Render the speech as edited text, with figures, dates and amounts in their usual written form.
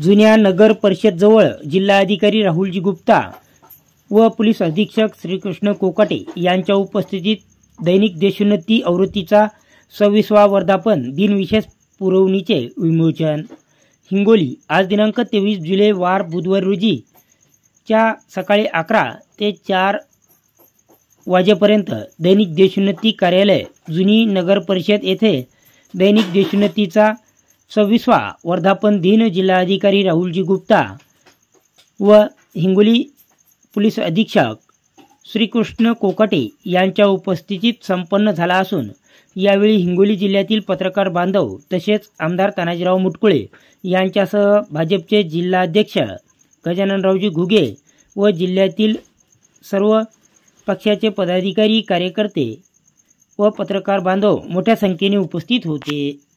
जुन्या नगर परिषदजवळ जिल्हाधिकारी राहुलजी गुप्ता व पोलीस अधीक्षक श्रीकृष्ण कोकाटे यांच्या उपस्थितीत दैनिक देशोन्नती आवृत्तीचा 26वा वर्धापन दिन विशेष पुरवणीचे विमोचन. हिंगोली. आज दिनांक 23 जुलै वार बुधवार रोजी च्या सकाळी 11 ते 4 वाजेपर्यंत दैनिक देशोन्नती कार्यालय जुनी नगर परिषद येथे दैनिक देशोन्नतीचा 26वा वर्धापन दिन जिल्हाधिकारी राहुलजी गुप्ता व हिंगोली पोलीस अधीक्षक श्रीकृष्ण कोकाटे यांच्या उपस्थितीत संपन्न झाला असून यावेळी हिंगोली जिल्ह्यातील पत्रकार बांधव तसेच आमदार तानाजीराव मुटकुळे यांच्यासह भाजपचे जिल्हाध्यक्ष गजाननरावजी घुगे व जिल्ह्यातील सर्व पक्षाचे पदाधिकारी कार्यकर्ते व पत्रकार बांधव मोठ्या संख्येने उपस्थित होते.